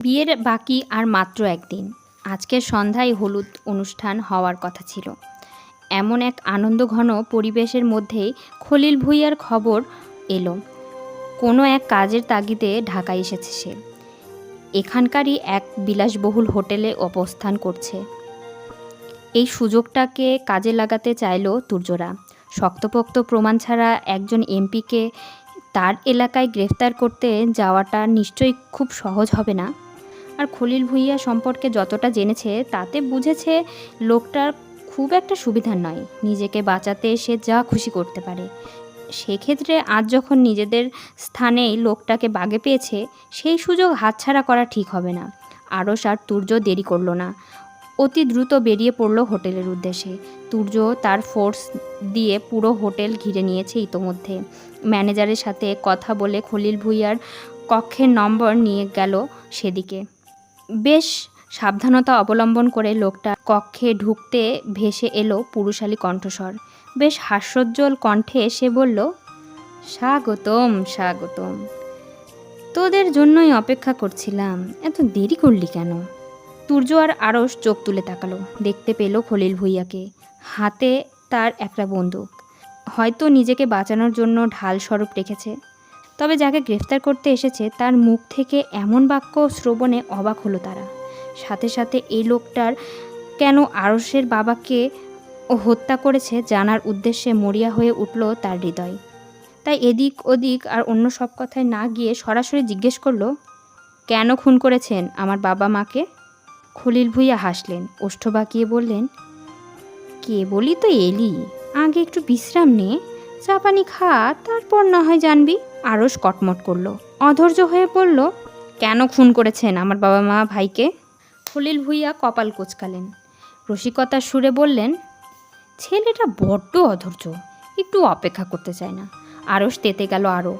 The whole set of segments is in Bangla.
বিয়ের বাকি আর মাত্র একদিন। আজকের সন্ধ্যায় হলুদ অনুষ্ঠান হওয়ার কথা ছিল। এমন এক আনন্দঘন পরিবেশের মধ্যেই খলিল ভূঁইয়ার খবর এলো, কোনো এক কাজের তাগিদে ঢাকায় এসেছে সে। এখানকারই এক বিলাসবহুল হোটেলে অবস্থান করছে। এই সুযোগটাকে কাজে লাগাতে চাইল তুর্যরা। শক্তপোক্ত প্রমাণ ছাড়া একজন এমপিকে তার এলাকায় গ্রেফতার করতে যাওয়াটা নিশ্চয়ই খুব সহজ হবে না। আর খলিল ভূঁইয়া সম্পর্কে যতটা জেনেছে তাতে বুঝেছে লোকটার খুব একটা সুবিধার নয়। নিজেকে বাঁচাতে সে যা খুশি করতে পারে। সেক্ষেত্রে আজ যখন নিজেদের স্থানেই লোকটাকে বাগে পেয়েছে, সেই সুযোগ হাতছাড়া করা ঠিক হবে না। আরশ আর তুর্য দেরি করল না, অতি দ্রুত বেরিয়ে পড়ল হোটেলের উদ্দেশ্যে। তুর্য তার ফোর্স দিয়ে পুরো হোটেল ঘিরে নিয়েছে ইতোমধ্যে। ম্যানেজারের সাথে কথা বলে খলিল ভূঁইয়ার কক্ষের নম্বর নিয়ে গেল সেদিকে। বেশ সাবধানতা অবলম্বন করে লোকটা কক্ষে ঢুকতে ভেসে এলো পুরুষালী কণ্ঠস্বর। বেশ হাস্যোজ্জ্বল কণ্ঠে সে বলল, স্বাগতম স্বাগতম, তোদের জন্যই অপেক্ষা করছিলাম, এত দেরি করলি কেন? তুর্য আর আরশ চোখ তুলে তাকালো। দেখতে পেল খলিল ভূঁইয়াকে, হাতে তার একটা বন্দুক। হয়তো নিজেকে বাঁচানোর জন্য ঢাল স্বরূপ রেখেছে। তবে যাকে গ্রেফতার করতে এসেছে তার মুখ থেকে এমন বাক্য শ্রবণে অবাক হলো তারা। সাথে সাথে এই লোকটার কেন আরশের বাবাকে হত্যা করেছে জানার উদ্দেশ্যে মরিয়া হয়ে উঠল তার হৃদয়। তাই এদিক ওদিক আর অন্য সব কথায় না গিয়ে সরাসরি জিজ্ঞেস করলো, কেন খুন করেছেন আমার বাবা মাকে? খলিল ভূঁইয়া হাসলেন, ওষ্ঠ বাঁকিয়ে বললেন, কে বলি তো এলি, আগে একটু বিশ্রাম নে, চা পানি খা, তারপর না হয় জানবি। আরশ কটমট করল, অধৈর্য হয়ে পড়ল, কেন খুন করেছেন আমার বাবা মা ভাইকে? খলিল ভূঁইয়া কপাল কোঁচকালেন, রসিকতার সুরে বললেন, ছেলেটা বড্ড অধৈর্য, একটু অপেক্ষা করতে চায় না। আরশ তেতে গেল আরও।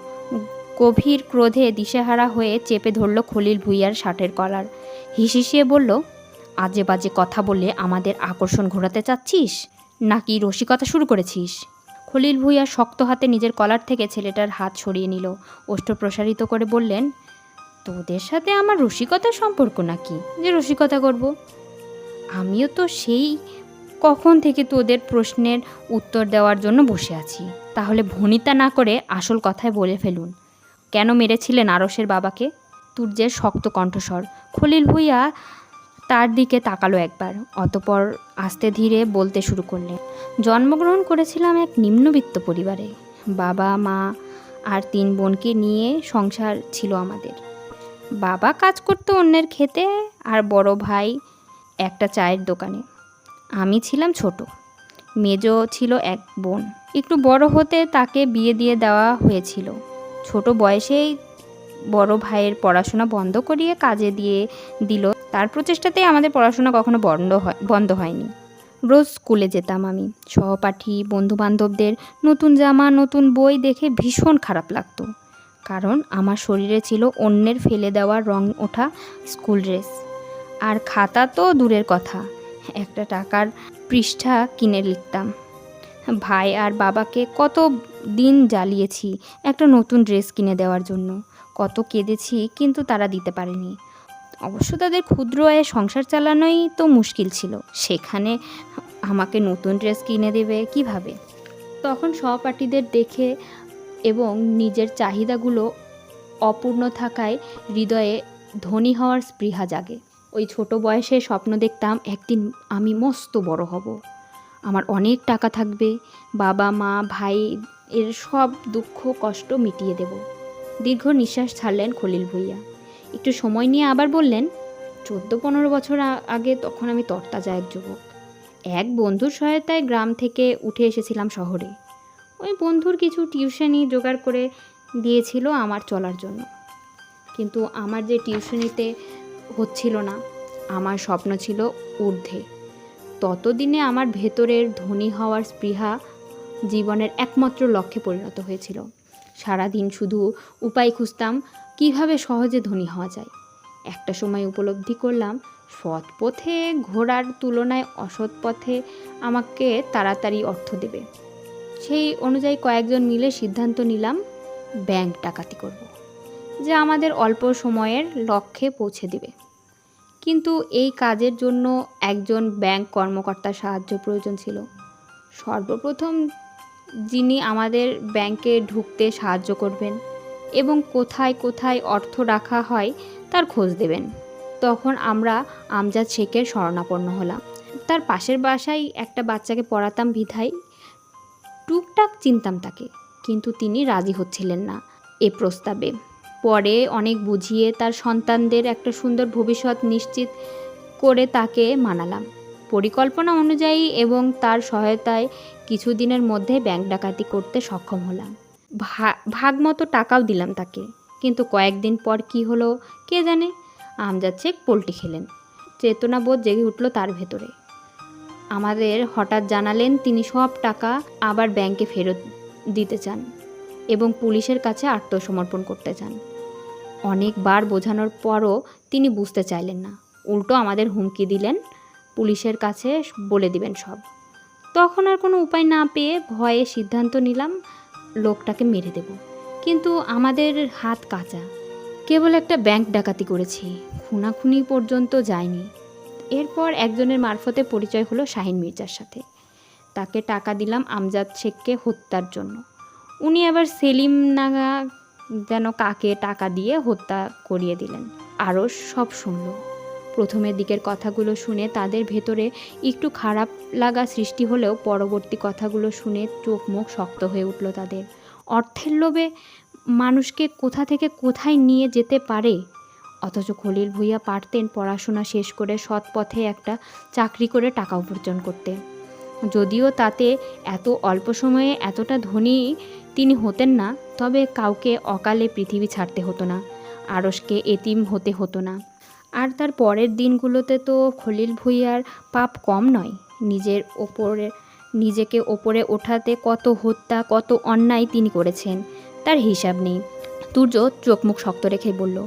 গভীর ক্রোধে দিশেহারা হয়ে চেপে ধরল খলিল ভূঁইয়ার শার্টের কলার। হিসিয়ে বলল, আজে বাজে কথা বলে আমাদের আকর্ষণ ঘোরাতে চাচ্ছিস নাকি রসিকতা শুরু করেছিস? খলিল ভূঁইয়া শক্ত হাতে নিজের কলার থেকে ছেলেটার হাত সরিয়ে নিল। ওষ্ঠ প্রসারিত করে বললেন, তোদের সাথে আমার রসিকতার সম্পর্ক নাকি যে রসিকতা করব? আমিও তো সেই কখন থেকে তোদের প্রশ্নের উত্তর দেওয়ার জন্য বসে আছি। তাহলে ভনিতা না করে আসল কথায় বলে ফেলুন, কেন মেরেছিলেন আরশের বাবাকে? তুর্যের শক্ত কণ্ঠস্বর। খলিল ভূঁইয়া তার দিকে তাকালো একবার, অতপর আস্তে ধীরে বলতে শুরু করলেন, জন্মগ্রহণ করেছিলাম এক নিম্নবিত্ত পরিবারে। বাবা মা আর 3 বোনকে নিয়ে সংসার ছিল আমাদের। বাবা কাজ করতো অন্যের খেতে, আর বড় ভাই একটা চায়ের দোকানে। আমি ছিলাম ছোট, মেজো ছিল এক বোন। একটু বড় হতে তাকে বিয়ে দিয়ে দেওয়া হয়েছিল। ছোট বয়সেই বড় ভাইয়ের পড়াশোনা বন্ধ করিয়ে কাজে দিয়ে দিল। তার প্রচেষ্টাতেই আমাদের পড়াশোনা কখনো বন্ধ হয়নি। রোজ স্কুলে যেতাম আমি। সহপাঠী বন্ধুবান্ধবদের নতুন জামা নতুন বই দেখে ভীষণ খারাপ লাগতো, কারণ আমার শরীরে ছিল অন্যের ফেলে দেওয়া রং ওঠা স্কুল ড্রেস। আর খাতা তো দূরের কথা, একটা টাকার পৃষ্ঠা কিনে লিখতাম। ভাই আর বাবাকে কত দিন জ্বালিয়েছি একটা নতুন ড্রেস কিনে দেওয়ার জন্য, কত কেঁদেছি, কিন্তু তারা দিতে পারেনি। অবশ্য তাদের ক্ষুদ্র আয়ে সংসার চালানোই তো মুশকিল ছিল, সেখানে আমাকে নতুন ড্রেস কিনে দেবে কিভাবে? তখন সহপাঠীদের দেখে এবং নিজের চাহিদাগুলো অপূর্ণ থাকায় হৃদয়ে ধনী হওয়ার স্পৃহা জাগে। ওই ছোট বয়সে স্বপ্ন দেখতাম একদিন আমি মস্ত বড় হব, আমার অনেক টাকা থাকবে, বাবা মা ভাই এর সব দুঃখ কষ্ট মিটিয়ে দেব। দীর্ঘ নিঃশ্বাস ছাড়লেন খলিল ভূঁইয়া। একটু সময় নিয়ে আবার বললেন, 14-15 বছর আগে তখন আমি তরতাজা এক যুবক। এক বন্ধুর সহায়তায় গ্রাম থেকে উঠে এসেছিলাম শহরে। ওই বন্ধুর কিছু টিউশনি জোগাড় করে দিয়েছিল আমার চলার জন্য, কিন্তু আমার যে টিউশনিতে হচ্ছিল না, আমার স্বপ্ন ছিল ঊর্ধ্বে। ততদিনে আমার ভেতরের ধনী হওয়ার স্পৃহা জীবনের একমাত্র লক্ষ্যে পরিণত হয়েছিল। সারাদিন শুধু উপায় খুঁজতাম কিভাবে সহজে ধনী হওয়া যায়। একটা সময় উপলব্ধি করলাম, সৎ পথে ঘোরার তুলনায় অসৎ পথে আমাকে তাড়াতাড়ি অর্থ দেবে। সেই অনুযায়ী কয়েকজন মিলে সিদ্ধান্ত নিলাম ব্যাংক ডাকাতি করব। যা আমাদের অল্প সময়ের লক্ষ্যে পৌঁছে দেবে। কিন্তু এই কাজের জন্য একজন ব্যাংক কর্মকর্তার সাহায্য প্রয়োজন ছিল। সর্বপ্রথম যিনি আমাদের ব্যাংকে ঢুকতে সাহায্য করবেন এবং কোথায় কোথায় অর্থ রাখা হয় তার খোঁজ দেবেন। তখন আমরা আমজাদ শেখের শরণাপন্ন হলাম। তার পাশের বাসায় একটা বাচ্চাকে পড়াতাম বিধায় টুকটাক চিনতাম তাকে, কিন্তু তিনি রাজি হচ্ছিলেন না এ প্রস্তাবে। পরে অনেক বুঝিয়ে তার সন্তানদের একটা সুন্দর ভবিষ্যৎ নিশ্চিত করে তাকে মানালাম পরিকল্পনা অনুযায়ী, এবং তার সহায়তায় কিছুদিনের মধ্যে ব্যাংক ডাকাতি করতে সক্ষম হলাম। ভাগ মতো টাকাও দিলাম তাকে। কিন্তু কয়েকদিন পর কি হলো কে জানে, আমজাদ শেখ পল্টি খেলেন। চেতনাবোধ জেগে উঠল তার ভেতরে। আমাদের হঠাৎ জানালেন তিনি সব টাকা আবার ব্যাংকে ফেরত দিতে চান এবং পুলিশের কাছে আত্মসমর্পণ করতে চান। অনেকবার বোঝানোর পরও তিনি বুঝতে চাইলেন না, উল্টো আমাদের হুমকি দিলেন পুলিশের কাছে বলে দিবেন সব। তখন আর কোনো উপায় না পেয়ে ভয়ে সিদ্ধান্ত নিলাম লোকটাকে মেরে দেব। কিন্তু আমাদের হাত কাঁচা, কেবল একটা ব্যাংক ডাকাতি করেছি, খুনাখুনি পর্যন্ত যায়নি। এরপর একজনের মারফতে পরিচয় হলো শাহিন মির্জার সাথে। তাকে টাকা দিলাম আমজাদ শেখকে হত্যার জন্য। উনি আবার সেলিম নাগা যেন কাকে টাকা দিয়ে হত্যা করিয়ে দিলেন। আরও সব শুনল। প্রথমের দিকের কথাগুলো শুনে তাদের ভেতরে একটু খারাপ লাগা সৃষ্টি হলেও পরবর্তী কথাগুলো শুনে চোখ মুখ শক্ত হয়ে উঠল তাদের। অর্থের লোভে মানুষকে কোথা থেকে কোথায় নিয়ে যেতে পারে, অথচ খলিল ভূঁইয়া পারতেন পড়াশোনা শেষ করে সৎ পথে একটা চাকরি করে টাকা উপার্জন করতে। যদিও তাতে এত অল্প সময়ে এতটা ধনী তিনি হতেন না, তবে কাউকে অকালে পৃথিবী ছাড়তে হতো না, আরশকে এতিম হতে হতো না। আর তার পরের দিনগুলোতে তো খলিল ভূঁইয়ার পাপ কম নয়। নিজেকে ওপরে ওঠাতে কত হত্যা, কত অন্যায় তিনি করেছেন, তার হিসাব নেই। তুর্য চোখ মুখ শক্ত রেখে বলল,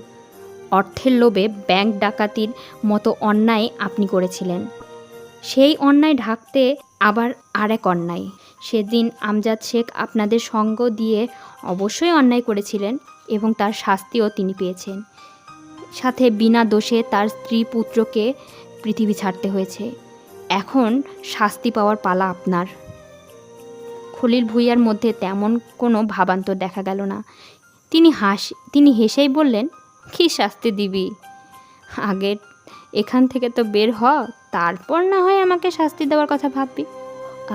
অর্থের লোভে ব্যাংক ডাকাতির মতো অন্যায় আপনি করেছিলেন। সেই অন্যায় ঢাকতে আবার আরেক অন্যায়। সেদিন আমজাদ শেখ আপনাদের সঙ্গ দিয়ে অবশ্যই অন্যায় করেছিলেন এবং তার শাস্তিও তিনি পেয়েছেন। সাথে বিনা দোষে তার স্ত্রী পুত্রকে পৃথিবী ছাড়তে হয়েছে। এখন শাস্তি পাওয়ার পালা আপনার। খলিল ভূঁইয়ার মধ্যে তেমন কোনো ভাবান্তর দেখা গেল না। তিনি হেসেই বললেন, কী শাস্তি দিবি? আগে এখান থেকে তো বের হ, তারপর না হয় আমাকে শাস্তি দেওয়ার কথা ভাববি।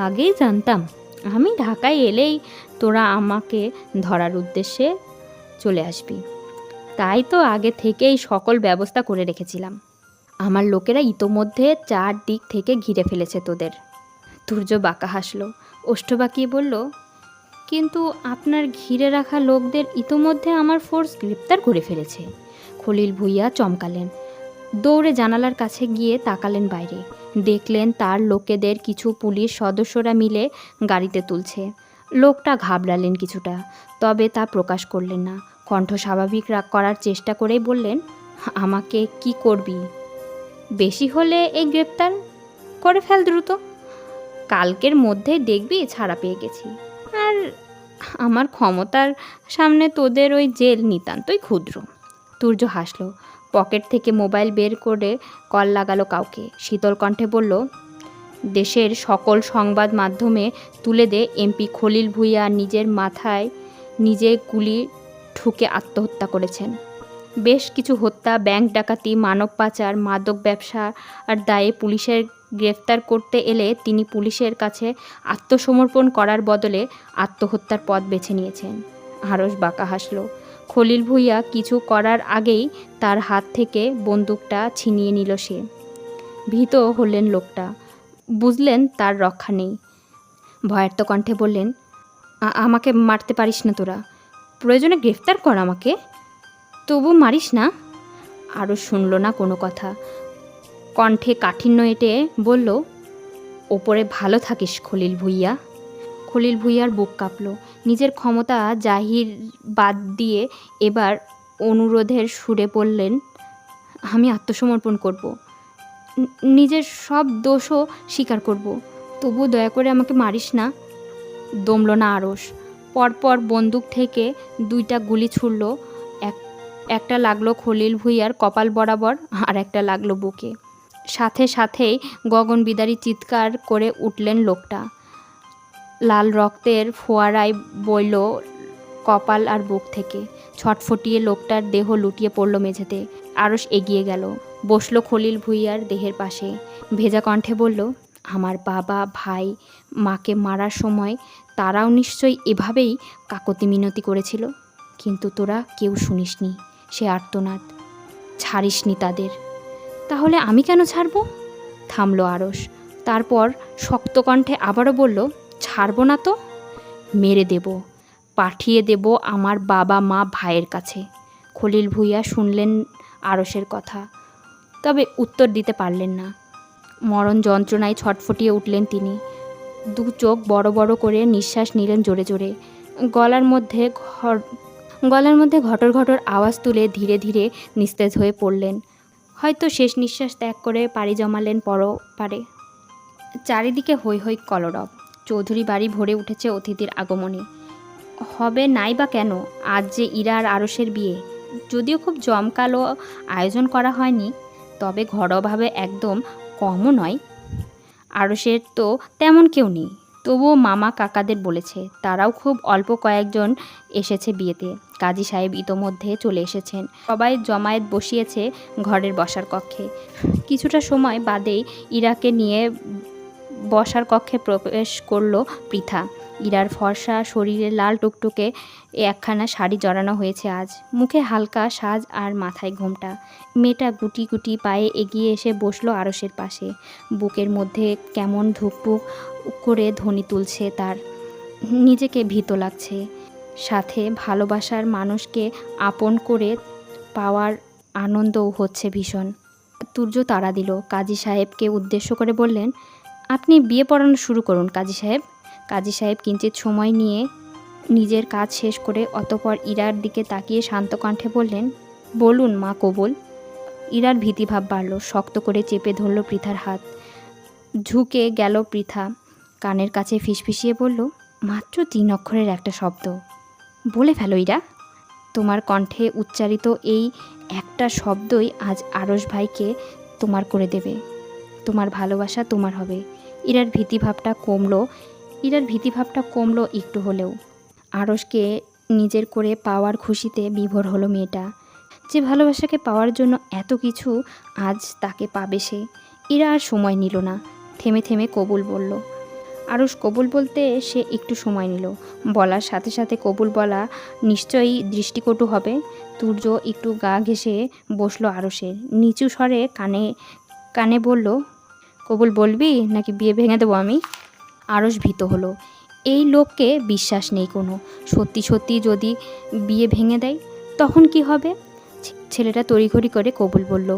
আগেই জানতাম আমি ঢাকায় এলেই তোরা আমাকে ধরার উদ্দেশ্যে চলে আসবি, তাই তো আগে থেকেই সকল ব্যবস্থা করে রেখেছিলাম। আমার লোকেরা ইতোমধ্যে 4 দিক থেকে ঘিরে ফেলেছে তোদের। তুর্য বাঁকা হাসল, ওষ্ঠ বাঁকিয়ে বলল, কিন্তু আপনার ঘিরে রাখা লোকদের ইতোমধ্যে আমার ফোর্স গ্রেপ্তার করে ফেলেছে। খলিল ভূঁইয়া চমকালেন। দৌড়ে জানালার কাছে গিয়ে তাকালেন বাইরে। দেখলেন তার লোকেদের কিছু পুলিশ সদস্যরা মিলে গাড়িতে তুলছে। লোকটা ঘাবড়ালেন কিছুটা, তবে তা প্রকাশ করলেন না। কণ্ঠ স্বাভাবিক করার চেষ্টা করেই বললেন, আমাকে কি করবি? বেশি হলে এই গ্রেপ্তার করে ফেল দ্রুত। কালকের মধ্যে দেখবি ছাড়া পেয়ে গেছি। আর আমার ক্ষমতার সামনে তোদের ওই জেল নিতান্তই ক্ষুদ্র। তুর্য হাসল। পকেট থেকে মোবাইল বের করে কল লাগালো কাউকে। শীতল কণ্ঠে বলল, দেশের সকল সংবাদ মাধ্যমে তুলে দে এমপি খলিল ভূঁইয়া নিজের মাথায় নিজে গুলি ঠুকে আত্মহত্যা করেছেন। বেশ কিছু হত্যা, ব্যাংক ডাকাতি, মানব পাচার, মাদক ব্যবসা আর দায়ে পুলিশের গ্রেফতার করতে এলে তিনি পুলিশের কাছে আত্মসমর্পণ করার বদলে আত্মহত্যার পথ বেছে নিয়েছেন। আরশ বাঁকা হাসল। খলিল ভূঁইয়া কিছু করার আগেই তার হাত থেকে বন্দুকটা ছিনিয়ে নিল সে। ভীত হলেন লোকটা, বুঝলেন তার রক্ষা নেই। ভয়ার্ত কণ্ঠে বললেন, আমাকে মারতে পারিস না তোরা, প্রয়োজনে গ্রেফতার কর আমাকে, তবু মারিস না। আরও শুনল না কোনো কথা। কণ্ঠে কাঠিন্য এঁটে বলল, ওপরে ভালো থাকিস খলিল ভূঁইয়া। খলিল ভূঁইয়ার বুক কাঁপল। নিজের ক্ষমতা জাহির বাদ দিয়ে এবার অনুরোধের সুরে বললেন, আমি আত্মসমর্পণ করব, নিজের সব দোষও স্বীকার করব, তবু দয়া করে আমাকে মারিস না। দমল না আরশ। পরপর বন্দুক থেকে 2টা গুলি ছুড়ল। একটা লাগলো খলিল ভুঁইয়ার কপাল বরাবর, আর একটা লাগলো বুকে। সাথে সাথেই গগন বিদারী চিৎকার করে উঠলেন লোকটা। লাল রক্তের ফোয়ারায় বইল কপাল আর বুক থেকে। ছটফটিয়ে লোকটার দেহ লুটিয়ে পড়ল মেঝেতে। আরশ এগিয়ে গেল, বসলো খলিল ভুঁইয়ার দেহের পাশে। ভেজা কণ্ঠে বলল, আমার বাবা, ভাই, মাকে মারার সময় তারাও নিশ্চয়ই এভাবেই কাকতি মিনতি করেছিল, কিন্তু তোরা কেউ শুনিসনি সে আর্তনাদ, ছাড়িসনি তাদের। তাহলে আমি কেন ছাড়ব? থামলো আরশ। তারপর শক্ত কণ্ঠে আবারও বলল, ছাড়ব না তো মেরে দেব, পাঠিয়ে দেব আমার বাবা, মা, ভাইয়ের কাছে। খলিল ভুঁইয়া শুনলেন আরশের কথা, তবে উত্তর দিতে পারলেন না। মরণ যন্ত্রণায় ছটফটিয়ে উঠলেন তিনি। দু চোখ বড় বড় করে নিঃশ্বাস নিলেন জোরে জোরে। গলার মধ্যে ঘটর ঘটর আওয়াজ তুলে ধীরে ধীরে নিস্তেজ হয়ে পড়লেন। হয়তো শেষ নিঃশ্বাস ত্যাগ করে পাড়ি জমালেন পরপারে। চারিদিকে হৈ হৈ কলরব। চৌধুরী বাড়ি ভরে উঠেছে অতিথির আগমনে। হবে নাই বা কেন, আজ যে ইরা আর আরশের বিয়ে। যদিও খুব জমকালো আয়োজন করা হয়নি, তবে ঘরোয়াভাবে একদম কমও নয়। আরশের তো তেমন কেউ নেই, তবুও মামা কাকাদের বলেছে, তারাও খুব অল্প কয়েকজন এসেছে বিয়েতে। কাজী সাহেব ইতোমধ্যে চলে এসেছেন। সবাই জমায়েত বসিয়েছে ঘরের বসার কক্ষে। কিছুটা সময় বাদেই ইরাকে নিয়ে বসার কক্ষে প্রবেশ করল পৃথা। ইরার ফর্সা শরীরে লাল টুকটুকে একখানা শাড়ি জড়ানো হয়েছে আজ, মুখে হালকা সাজ আর মাথায় ঘোমটা। মেয়েটা গুটি গুটি পায়ে এগিয়ে এসে বসলো আরশের পাশে। বুকের মধ্যে কেমন ধুকপুক করে ধ্বনি তুলছে তার, নিজেকে ভীত লাগছে। সাথে ভালোবাসার মানুষকে আপন করে পাওয়ার আনন্দও হচ্ছে ভীষণ। তুর্য তাড়া দিল। কাজী সাহেবকে উদ্দেশ্য করে বললেন, আপনি বিয়ে পড়ানো শুরু করুন কাজী সাহেব। কাজী সাহেব কিঞ্চিত সময় নিয়ে নিজের কাজ শেষ করে অতঃপর ইরার দিকে তাকিয়ে শান্ত কণ্ঠে বললেন, বলুন মা কবুল। ইরার ভীতিভাব বাড়ল, শক্ত করে চেপে ধরল পৃথার হাত। ঝুঁকে গেল পৃথা, কানের কাছে ফিসফিসিয়ে বলল, মাত্র 3 অক্ষরের একটা শব্দ, বলে ফেলো ইরা। তোমার কণ্ঠে উচ্চারিত এই একটা শব্দই আজ আরশ ভাইকে তোমার করে দেবে। তোমার ভালোবাসা তোমার হবে। ইরার ভীতিভাবটা কমলো একটু হলেও। আরশকে নিজের করে পাওয়ার খুশিতে বিভোর হলো মেয়েটা। যে ভালোবাসাকে পাওয়ার জন্য এত কিছু, আজ তাকে পাবে সে। ইরা আর সময় নিল না, থেমে থেমে কবুল বলল। আরশ কবুল বলতে সে একটু সময় নিল। বলার সাথে সাথে কবুল বলা নিশ্চয়ই দৃষ্টিকটু হবে। তুর্য একটু গা ঘেঁষে বসলো আরশের। নিচু স্বরে কানে কানে বলল, কবুল বলবি নাকি বিয়ে ভেঙে দেবো আমি? আরশ ভীত হলো। এই লোককে বিশ্বাস নেই কোনো। সত্যি সত্যি যদি বিয়ে ভেঙে দেয় তখন কি হবে? ছেলেটা তড়িঘড়ি করে কবুল বলল।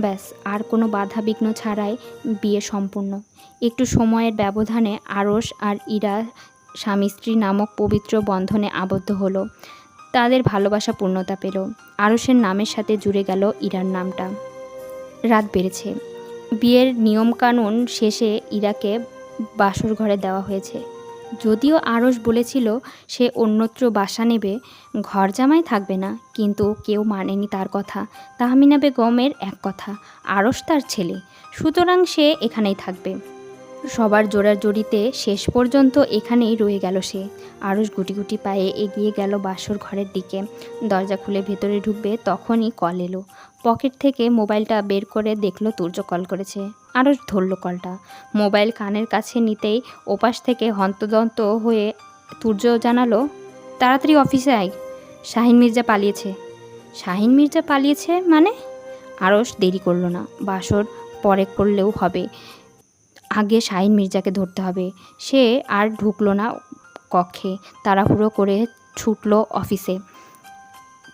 ব্যাস, আর কোনো বাধা বিঘ্ন ছাড়াই বিয়ে সম্পূর্ণ। একটু সময়ের ব্যবধানে আরশ আর ইরা স্বামী স্ত্রী নামক পবিত্র বন্ধনে আবদ্ধ হলো। তাদের ভালোবাসা পূর্ণতা পেল। আরশের নামের সাথে জুড়ে গেল ইরার নামটা। রাত বেড়েছে। বিয়ের নিয়মকানুন শেষে ইরাকে বাসর ঘরে দেওয়া হয়েছে। যদিও আরশ বলেছিল সে অন্যত্র বাসা নেবে, ঘর জামাই থাকবে না, কিন্তু কেউ মানেনি তার কথা। তাহমিনা বেগমের এক কথা, আরশ তার ছেলে, সুতরাং সে এখানেই থাকবে। সবার জোড়াজড়িতে শেষ পর্যন্ত এখানেই রয়ে গেল সে। আরশ গুটি গুটি পায়ে এগিয়ে গেল বাসর ঘরের দিকে। দরজা খুলে ভেতরে ঢুকবে তখনই কল এলো। পকেট থেকে মোবাইলটা বের করে দেখলো তুর্য কল করেছে। আরশ ধরল কলটা। মোবাইল কানের কাছে নিতেই ওপাশ থেকে হন্তদন্ত হয়ে তুর্য জানালো, তাড়াতাড়ি অফিসে আয়, শাহিন মির্জা পালিয়েছে। শাহিন মির্জা পালিয়েছে মানে? আরশ দেরি করলো না। বাসর পরে করলেও হবে, আগে শাহিন মির্জাকে ধরতে হবে। সে আর ঢুকলো না কক্ষে, তাড়াহুড়ো করে ছুটলো অফিসে।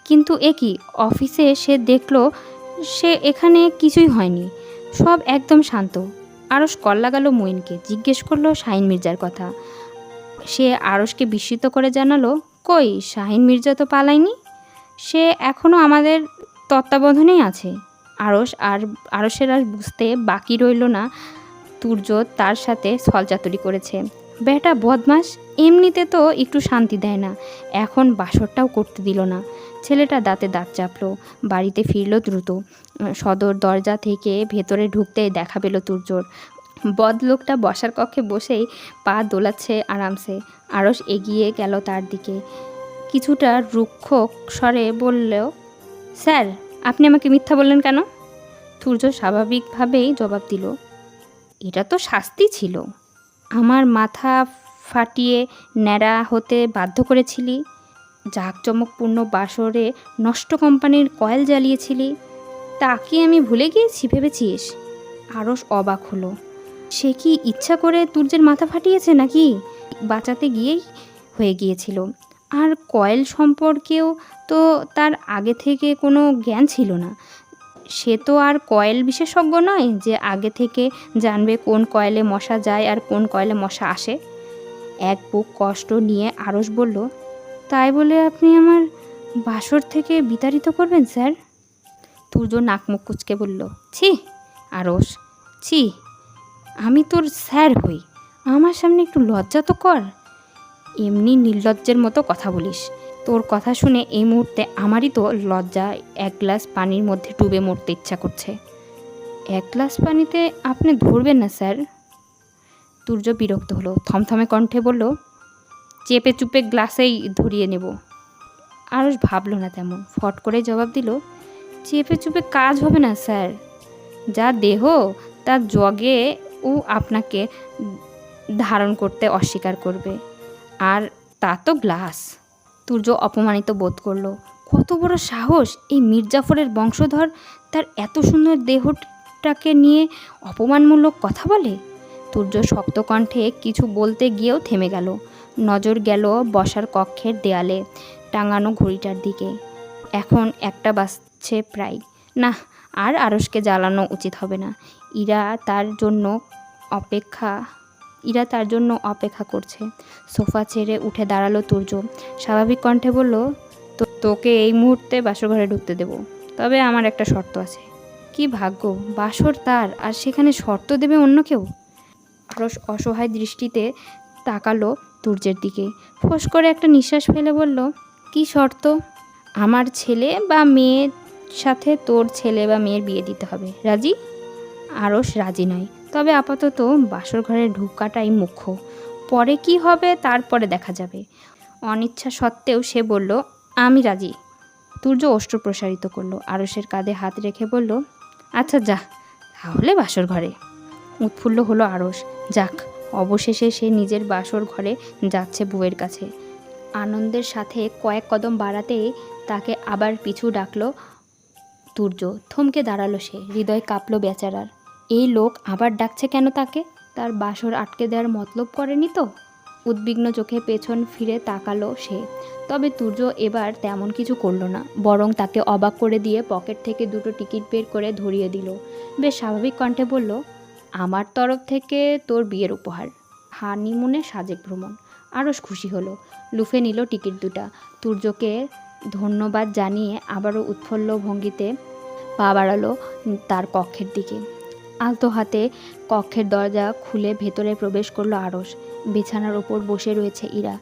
কিন্তু এ কি, অফিসে সে দেখলো সে এখানে কিছুই হয়নি, সব একদম শান্ত। আরশ কল লাগালো মঈনকে, জিজ্ঞেস করলো শাহিন মির্জার কথা। সে আরশকে বিস্মিত করে জানালো, কই, শাহিন মির্জা তো পালায়নি, সে এখনও আমাদের তত্ত্বাবধানেই আছে। আরশের আর বুঝতে বাকি রইল না তুর্য তার সাথে ছলচাতুরি করেছে। বেটা বদমাস, এমনিতে তো একটু শান্তি দেয় না, এখন বাসরটাও করতে দিল না। ছেলেটা দাঁতে দাঁত চাপলো, বাড়িতে ফিরল দ্রুত। সদর দরজা থেকে ভেতরে ঢুকতেই দেখা পেল তুর্যর। বদলোকটা বসার কক্ষে বসেই পা দোলাচ্ছে আরামসে। আরস এগিয়ে গেল তার দিকে, কিছুটা রুক্ষ স্বরে বলল, স্যার, আপনি আমাকে মিথ্যা বললেন কেন? তুর্য স্বাভাবিকভাবেই জবাব দিল, এটা তো শাস্তি ছিল। আমার মাথা ফাটিয়ে ন্যাড়া হতে বাধ্য করেছিলি, জাঁকজমকপূর্ণ বাসরে নষ্ট কোম্পানির কয়েল জ্বালিয়েছিলি, তা কি আমি ভুলে গিয়েছি ভেবেছিস? আরস অবাক হলো। সে কি ইচ্ছা করে তুর্যের মাথা ফাটিয়েছে নাকি বাঁচাতে গিয়েই হয়ে গিয়েছিল? আর কয়েল সম্পর্কেও তো তার আগে থেকে কোনো জ্ঞান ছিল না। সে তো আর কয়েল বিশেষজ্ঞ নয় যে আগে থেকে জানবে কোন কয়েলে মশা যায় আর কোন কয়েলে মশা আসে। এক বুক কষ্ট নিয়ে আরস বলল, তাই বলে আপনি আমার বাসর থেকে বিতাড়িত করবেন স্যার? তুর্য নাক মুখ কুঁচকে বলল, ছি আরস, ছি, আমি তোর স্যার হই, আমার সামনে একটু লজ্জা তো কর। এমনি নির্লজ্জের মতো কথা বলিস। তোর কথা শুনে এই মুহূর্তে আমারই তো লজ্জা, এক গ্লাস পানির মধ্যে ডুবে মরতে ইচ্ছা করছে। এক গ্লাস পানিতে আপনি ধরবেন না স্যার? তুর্য বিরক্ত হলো, থমথমে কণ্ঠে বলল, চেপে চুপে গ্লাসেই ধরিয়ে নেব। আরস ভাবল না তেমন, ফট করে জবাব দিল, চেপে চুপে কাজ হবে না স্যার, যা দেহ তার জগে ও আপনাকে ধারণ করতে অস্বীকার করবে, আর তা তো গ্লাস। তুর্য অপমানিত বোধ করল। কত বড় সাহস এই মির্জাফরের বংশধর তার এত সুন্দর দেহটাকে নিয়ে অপমানমূলক কথা বলে। তুর্য শক্ত কণ্ঠে কিছু বলতে গিয়েও থেমে গেল। নজর গেল বসার কক্ষের দেয়ালে টাঙানো ঘড়িটার দিকে। এখন 1টা বাজছে প্রায়। না, আর আরসকে জ্বালানো উচিত হবে না। ইরা তার জন্য অপেক্ষা করছে। সোফা ছেড়ে উঠে দাঁড়ালো তুর্য, স্বাভাবিক কণ্ঠে বলল, তোকে এই মুহূর্তে বাসর ঘরে ঢুকতে দেব, তবে আমার একটা শর্ত আছে। কি ভাগ্য, বাসর তার, আর সেখানে শর্ত দেবে অন্য কেউ? আরস অসহায় দৃষ্টিতে তাকালো তুর্যের দিকে, ফোঁস করে একটা নিঃশ্বাস ফেলে বলল, কি শর্ত? আমার ছেলে বা মেয়ের সাথে তোর ছেলে বা মেয়ের বিয়ে দিতে হবে, রাজি? আরস রাজি নয়, তবে আপাতত বাসর ঘরে ঢুকাটাই মুখ্য, পরে কি হবে তারপরে দেখা যাবে। অনিচ্ছা সত্ত্বেও সে বলল, আমি রাজি। তুর্য ওষ্ঠ প্রসারিত করলো, আরসের কাঁধে হাত রেখে বলল, আচ্ছা যা তাহলে বাসর ঘরে। উৎফুল্ল হলো আরস, যাক, অবশেষে সে নিজের বাসর ঘরে যাচ্ছে বউয়ের কাছে। আনন্দের সাথে কয়েক কদম বাড়াতেই তাকে আবার পিছু ডাকলো তুর্য। থমকে দাঁড়ালো সে, হৃদয় কাঁপলো বেচারার। এই লোক আবার ডাকছে কেন তাকে? তার বাসর আটকে দেওয়ার মতলব করেনি তো? উদ্বিগ্ন চোখে পেছন ফিরে তাকালো সে, তবে তুর্য এবার তেমন কিছু করল না, বরং তাকে অবাক করে দিয়ে পকেট থেকে 2টো টিকিট বের করে ধরিয়ে দিল। বেশ স্বাভাবিক কণ্ঠে বলল, আমার তরফ থেকে তোর বিয়ের উপহার, হানিমুনে সাজেক ভ্রমণ। আরস খুশি হলো, লুফে নিল টিকিট 2টা। তুর্যকে ধন্যবাদ জানিয়ে আবারও উৎফুল্ল ভঙ্গিতে পা বাড়ালো তার কক্ষের দিকে। আলতো হাতে কক্ষের দরজা খুলে ভেতরে প্রবেশ করলো আরস। বিছানার ওপর বসে রয়েছে ইরা,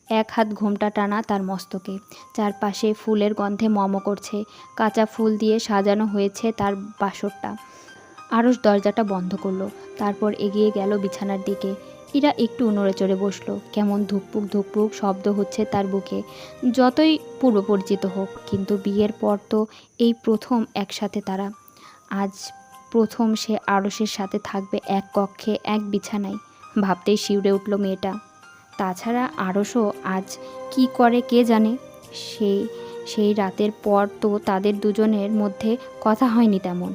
এক হাত ঘোমটা টানা তার মস্তকে, চারপাশে ফুলের গন্ধে মম করছে। কাঁচা ফুল দিয়ে সাজানো হয়েছে তার বাসরটা। আরস দরজাটা বন্ধ করলো, তারপর এগিয়ে গেল বিছানার দিকে। ইরা একটু নড়ে চড়ে বসলো, কেমন ধুকপুক ধুকপুক শব্দ হচ্ছে তার বুকে। যতই পূর্ব পরিচিত হোক, কিন্তু বিয়ের পর তো এই প্রথম একসাথে তারা। আজ প্রথম সে আরসের সাথে থাকবে এক কক্ষে, এক বিছানায়। ভাবতেই শিউরে উঠল মেয়েটা। তাছাড়া আরসও আজ কি করে কে জানে। সেই রাতের পর তো তাদের দুজনের মধ্যে কথা হয়নি তেমন।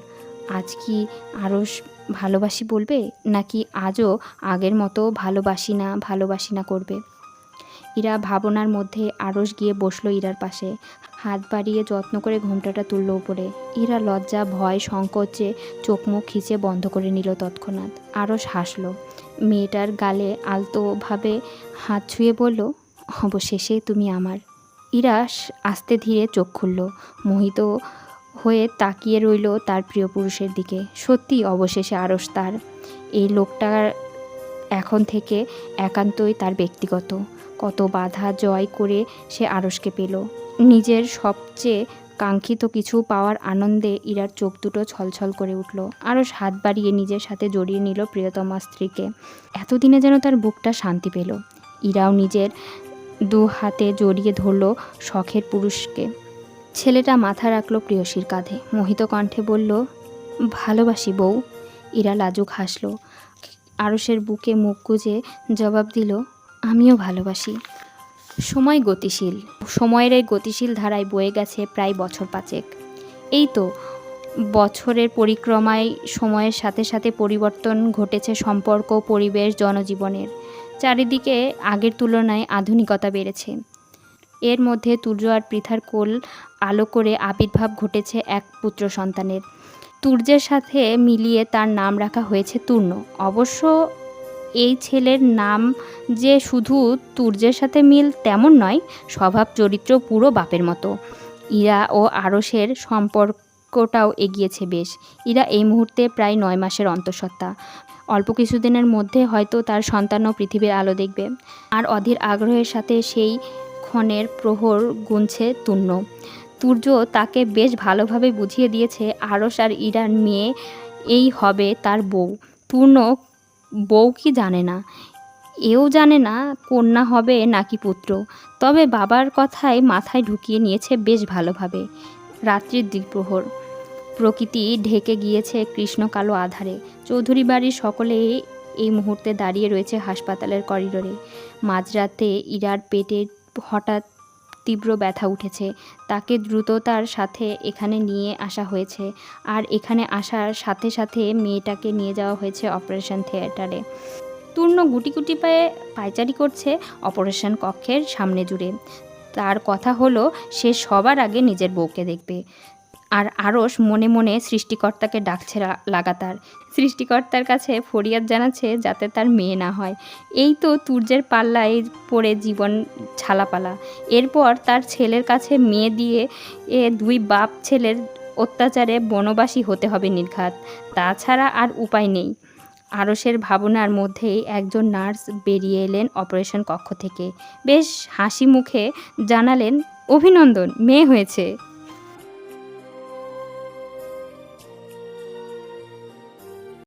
আজ কি আরস ভালোবাসি বলবে, নাকি আজও আগের মতো ভালোবাসি না করবে? ইরা ভাবনার মধ্যে আরস গিয়ে বসলো ইরার পাশে, হাত বাড়িয়ে যত্ন করে ঘোমটাটা তুলল উপরে। ইরা লজ্জা, ভয়, সংকোচে চোখ মুখ খিচে বন্ধ করে নিল তৎক্ষণাৎ। আরস হাসলো, মেয়েটার গালে আলতোভাবে হাত ছুঁয়ে বলল, অবশেষে তুমি আমার। ইরা আস্তে ধীরে চোখ খুলল, মোহিত হয়ে তাকিয়ে রইল তার প্রিয় পুরুষের দিকে। সত্যি অবশেষে আরস তার। এই লোকটার এখন থেকে একান্তই তার ব্যক্তিগত। কত বাধা জয় করে সে আরসকে পেল। নিজের সবচেয়ে কাঙ্ক্ষিত কিছু পাওয়ার আনন্দে ইরার চোখ দুটো ছলছল করে উঠল। আরশ হাত বাড়িয়ে নিজের সাথে জড়িয়ে নিল প্রিয়তমা স্ত্রীকে। এতদিনে যেন তার বুকটা শান্তি পেল। ইরাও নিজের দু হাতে জড়িয়ে ধরল শখের পুরুষকে। ছেলেটা মাথা রাখল প্রেয়সীর কাঁধে, মোহিত কণ্ঠে বলল, ভালোবাসি বউ। ইরা লাজুক হাসল। আরশের বুকে মুখ গুজে জবাব দিল, আমিও ভালোবাসি। সময় গতিশীল। সময়ের এই গতিশীল ধারায় বয়ে গেছে প্রায় বছর পাঁচেক। এই তো বছরের পরিক্রমায় সময়ের সাথে সাথে পরিবর্তন ঘটেছে সম্পর্ক, পরিবেশ, জনজীবনের। চারিদিকে আগের তুলনায় আধুনিকতা বেড়েছে। এর মধ্যে তুর্য আর পৃথার কোল আলো করে আবির্ভাব ঘটেছে এক পুত্র সন্তানের। তুর্যের সাথে মিলিয়ে তার নাম রাখা হয়েছে তূর্ণ। অবশ্য এই ছেলের নাম যে শুধু তুর্যের সাথে মিল তেমন নয়, স্বভাব চরিত্র পুরো বাপের মতো। ইরা ও আরশের সম্পর্কটাও এগিয়েছে বেশ। ইরা এই মুহূর্তে প্রায় 9 মাসের অন্তঃসত্ত্বা। অল্প কিছুদিনের মধ্যে হয়তো তার সন্তানও পৃথিবীর আলো দেখবে। আর অধীর আগ্রহের সাথে সেই ক্ষণের প্রহর গুনছে তূর্ণ। তুর্য তাকে বেশ ভালোভাবে বুঝিয়ে দিয়েছে আরশ আর ইরার মেয়ে এই হবে তার বউ। তূর্ণ বউ কি জানে না, এও জানে না কন্যা হবে নাকি পুত্র। তবে বাবার কথায় মাথায় ঢুকিয়ে নিয়েছে বেশ ভালোভাবে। রাত্রির দ্বিপ্রহর, প্রকৃতি ঢেকে গিয়েছে কৃষ্ণ কালো আধারে। চৌধুরী বাড়ির সকলেই এই মুহূর্তে দাঁড়িয়ে রয়েছে হাসপাতালের করিডোরে। মাঝরাতে ইরার পেটে হঠাৎ তীব্র ব্যথা উঠেছে। তাকে দ্রুততার সাথে এখানে নিয়ে আসা হয়েছে। আর এখানে আসার সাথে সাথে মেয়েটাকে নিয়ে যাওয়া হয়েছে অপারেশন থিয়েটারে। তূর্ণ গুটি গুটি পায়ে পায়চারি করছে অপারেশন কক্ষের সামনে জুড়ে। তার কথা হলো সে সবার আগে নিজের বউকে দেখবে। আর আরশ মনে মনে সৃষ্টিকর্তাকে ডাকছে লাগাতার। সৃষ্টিকর্তার কাছে ফরিয়াদ জানাচ্ছে যাতে তার মেয়ে না হয়। এই তো তুর্যের পাল্লায় পড়ে জীবন ছালাপালা। এরপর তার ছেলের কাছে মেয়ে দিয়ে দুই বাপ ছেলের অত্যাচারে বনবাসী হতে হবে নির্ঘাত। তাছাড়া আর উপায় নেই। আরশের ভাবনার মধ্যেই একজন নার্স বেরিয়ে এলেন অপারেশন কক্ষ থেকে। বেশ হাসি মুখে জানালেন, অভিনন্দন, মেয়ে হয়েছে।